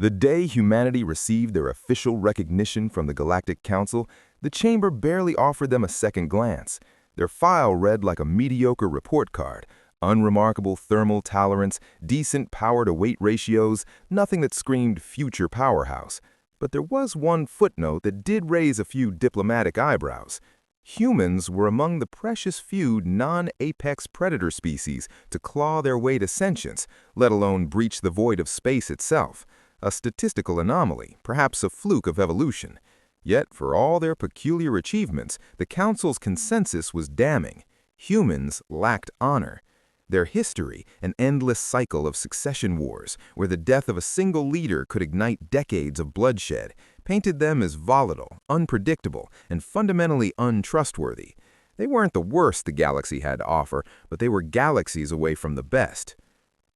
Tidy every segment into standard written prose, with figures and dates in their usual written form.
The day humanity received their official recognition from the Galactic Council, the chamber barely offered them a second glance. Their file read like a mediocre report card: unremarkable thermal tolerance, decent power-to-weight ratios, nothing that screamed future powerhouse. But there was one footnote that did raise a few diplomatic eyebrows. Humans were among the precious few non-apex predator species to claw their way to sentience, let alone breach the void of space itself. A statistical anomaly, perhaps a fluke of evolution. Yet, for all their peculiar achievements, the Council's consensus was damning. Humans lacked honor. Their history, an endless cycle of succession wars, where the death of a single leader could ignite decades of bloodshed, painted them as volatile, unpredictable, and fundamentally untrustworthy. They weren't the worst the galaxy had to offer, but they were galaxies away from the best.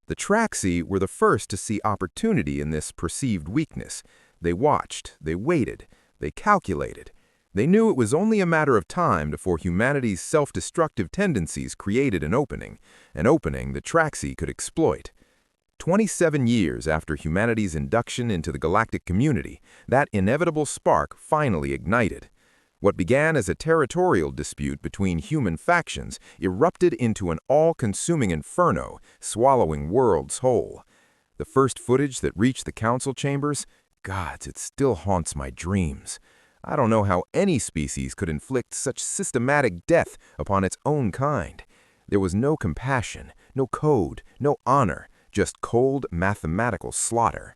The Traxi were the first to see opportunity in this perceived weakness. They watched, they waited, they calculated. They knew it was only a matter of time before humanity's self-destructive tendencies created an opening the Traxi could exploit. 27 years after humanity's induction into the galactic community, that inevitable spark finally ignited. What began as a territorial dispute between human factions erupted into an all-consuming inferno, swallowing worlds whole. The first footage that reached the council chambers, gods, it still haunts my dreams. I don't know how any species could inflict such systematic death upon its own kind. There was no compassion, no code, no honor, just cold mathematical slaughter.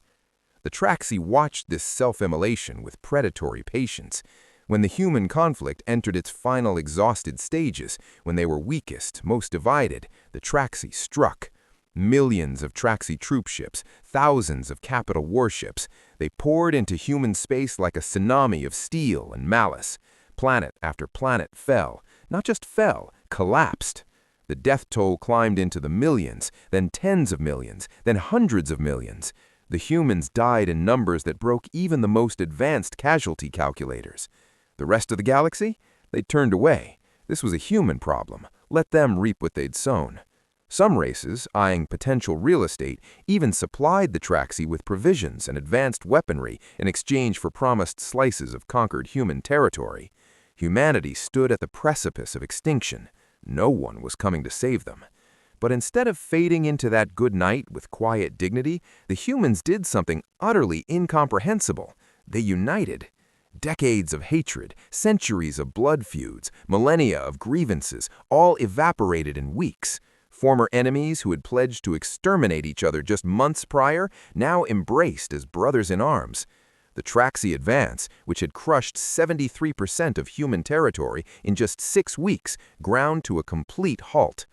The Traxi watched this self-immolation with predatory patience. When the human conflict entered its final exhausted stages, when they were weakest, most divided, the Traxi struck. Millions of Traxi troop ships, thousands of capital warships, they poured into human space like a tsunami of steel and malice. Planet after planet fell, not just fell, collapsed. The death toll climbed into the millions, then tens of millions, then hundreds of millions. The humans died in numbers that broke even the most advanced casualty calculators. The rest of the galaxy? They turned away. This was a human problem. Let them reap what they'd sown. Some races, eyeing potential real estate, even supplied the Traxi with provisions and advanced weaponry in exchange for promised slices of conquered human territory. Humanity stood at the precipice of extinction. No one was coming to save them. But instead of fading into that good night with quiet dignity, the humans did something utterly incomprehensible. They united. Decades of hatred, centuries of blood feuds, millennia of grievances, all evaporated in weeks. Former enemies who had pledged to exterminate each other just months prior now embraced as brothers in arms. The Traxi advance, which had crushed 73% of human territory in just 6 weeks, ground to a complete halt.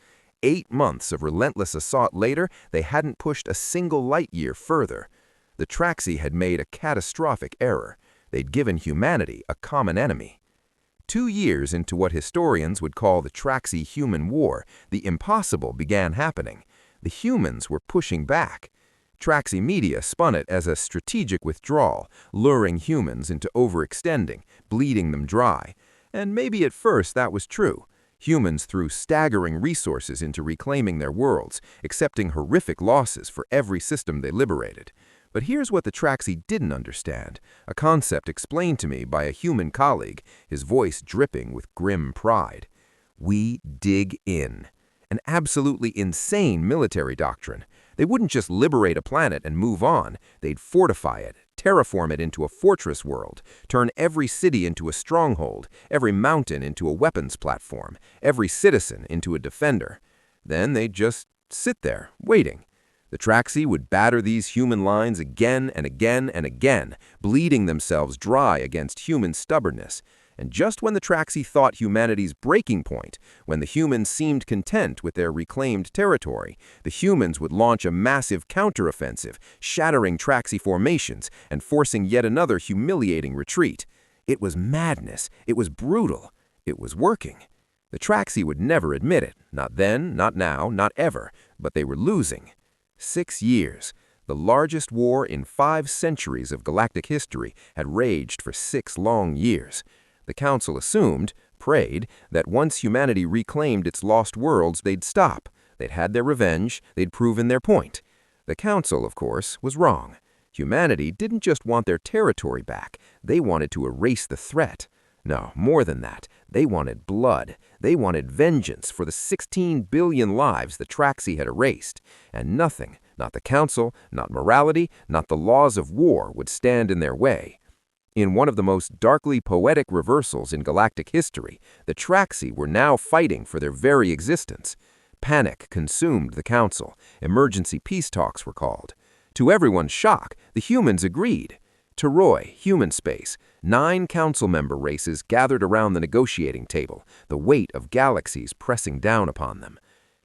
8 months of relentless assault later, they hadn't pushed a single light year further. The Traxi had made a catastrophic error. They'd given humanity a common enemy. 2 years into what historians would call the Traxi-human war, the impossible began happening. The humans were pushing back. Traxi media spun it as a strategic withdrawal, luring humans into overextending, bleeding them dry. And maybe at first that was true. Humans threw staggering resources into reclaiming their worlds, accepting horrific losses for every system they liberated. But here's what the Traxi didn't understand, a concept explained to me by a human colleague, his voice dripping with grim pride. We dig in. An absolutely insane military doctrine. They wouldn't just liberate a planet and move on. They'd fortify it, terraform it into a fortress world, turn every city into a stronghold, every mountain into a weapons platform, every citizen into a defender. Then they'd just sit there, waiting. The Traxi would batter these human lines again and again and again, bleeding themselves dry against human stubbornness. And just when the Traxi thought humanity's breaking point, when the humans seemed content with their reclaimed territory, the humans would launch a massive counteroffensive, shattering Traxi formations and forcing yet another humiliating retreat. It was madness. It was brutal. It was working. The Traxi would never admit it, not then, not now, not ever, but they were losing. 6 years. The largest war in 5 centuries of galactic history had raged for 6 long years. The Council assumed, prayed, that once humanity reclaimed its lost worlds, they'd stop. They'd had their revenge, they'd proven their point. The Council, of course, was wrong. Humanity didn't just want their territory back, they wanted to erase the threat. No, more than that, they wanted blood. They wanted vengeance for the 16 billion lives the Traxi had erased, and nothing, not the Council, not morality, not the laws of war would stand in their way. In one of the most darkly poetic reversals in galactic history, the Traxi were now fighting for their very existence. Panic consumed the Council. Emergency peace talks were called. To everyone's shock, the humans agreed. Teroi, human space, 9 council member races gathered around the negotiating table, the weight of galaxies pressing down upon them.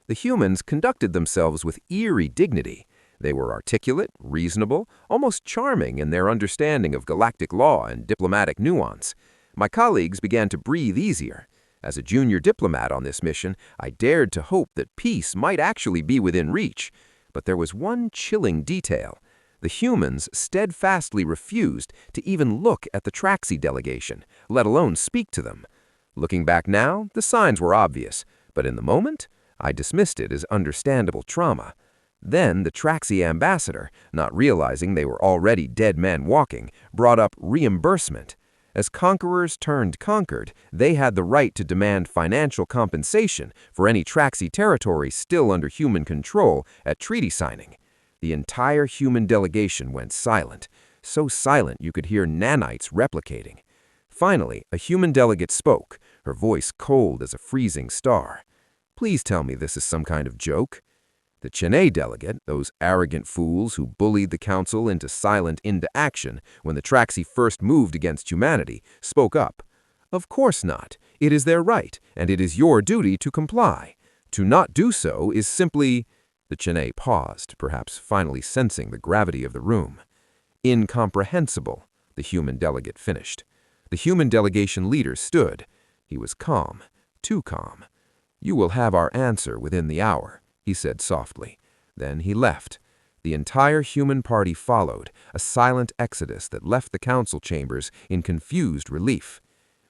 The humans conducted themselves with eerie dignity. They were articulate, reasonable, almost charming in their understanding of galactic law and diplomatic nuance. My colleagues began to breathe easier. As a junior diplomat on this mission, I dared to hope that peace might actually be within reach. But there was one chilling detail. The humans steadfastly refused to even look at the Traxi delegation, let alone speak to them. Looking back now, the signs were obvious, but in the moment, I dismissed it as understandable trauma. Then the Traxi ambassador, not realizing they were already dead men walking, brought up reimbursement. As conquerors turned conquered, they had the right to demand financial compensation for any Traxi territory still under human control at treaty signing. The entire human delegation went silent, so silent you could hear nanites replicating. Finally, a human delegate spoke, her voice cold as a freezing star. "Please tell me this is some kind of joke." The Chennai delegate, those arrogant fools who bullied the Council into silent action when the Traxi first moved against humanity, spoke up. "Of course not. It is their right, and it is your duty to comply. To not do so is simply—" The Chennai paused, perhaps finally sensing the gravity of the room. "Incomprehensible," the human delegate finished. The human delegation leader stood. He was calm, too calm. "You will have our answer within the hour," he said softly. Then he left. The entire human party followed, a silent exodus that left the council chambers in confused relief.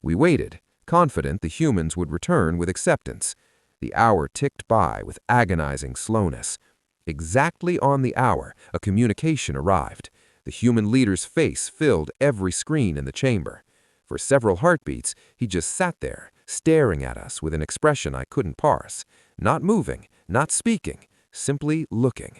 We waited, confident the humans would return with acceptance. The hour ticked by with agonizing slowness. Exactly on the hour, a communication arrived. The human leader's face filled every screen in the chamber. For several heartbeats, he just sat there, staring at us with an expression I couldn't parse. Not moving, not speaking, simply looking.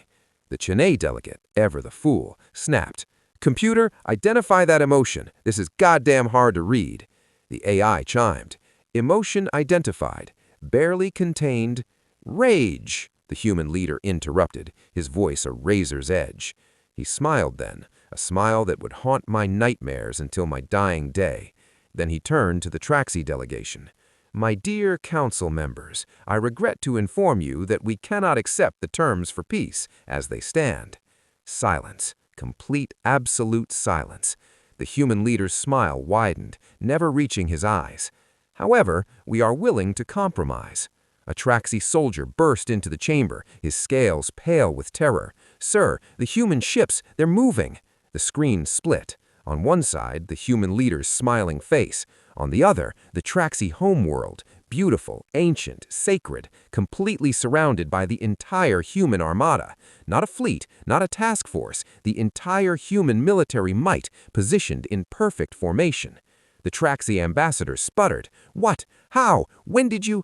The Chennai delegate, ever the fool, snapped, "Computer, identify that emotion. This is goddamn hard to read." The AI chimed, "Emotion identified. Barely contained—" "Rage," the human leader interrupted, his voice a razor's edge. He smiled then, a smile that would haunt my nightmares until my dying day. Then he turned to the Traxi delegation. "My dear council members, I regret to inform you that we cannot accept the terms for peace as they stand." Silence, complete, absolute silence. The human leader's smile widened, never reaching his eyes. "However, we are willing to compromise." A Traxi soldier burst into the chamber, his scales pale with terror. "Sir, the human ships, they're moving." The screen split. On one side, the human leader's smiling face. On the other, the Traxi homeworld, beautiful, ancient, sacred, completely surrounded by the entire human armada. Not a fleet, not a task force, the entire human military might positioned in perfect formation. The Traxi ambassador sputtered. "What? How? When did you—"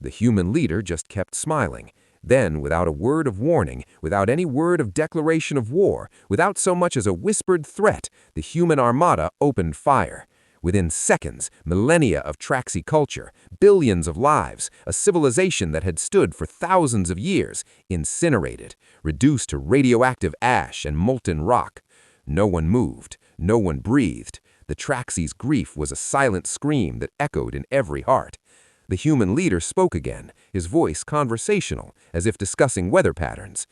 The human leader just kept smiling. Then, without a word of warning, without any word of declaration of war, without so much as a whispered threat, the human armada opened fire. Within seconds, millennia of Traxi culture, billions of lives, a civilization that had stood for thousands of years, incinerated, reduced to radioactive ash and molten rock. No one moved, no one breathed. The Traxi's grief was a silent scream that echoed in every heart. The human leader spoke again, his voice conversational, as if discussing weather patterns.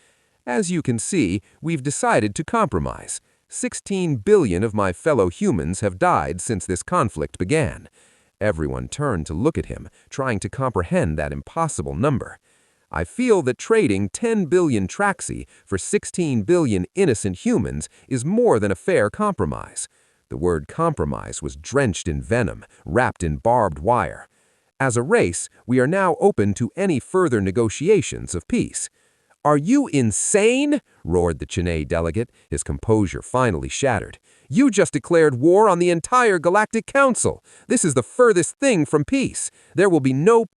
"As you can see, we've decided to compromise. 16 billion of my fellow humans have died since this conflict began." Everyone turned to look at him, trying to comprehend that impossible number. "I feel that trading 10 billion Traxi for 16 billion innocent humans is more than a fair compromise." The word compromise was drenched in venom, wrapped in barbed wire. "As a race, we are now open to any further negotiations of peace." "Are you insane?" roared the Chennai delegate, his composure finally shattered. "You just declared war on the entire Galactic Council. This is the furthest thing from peace. There will be no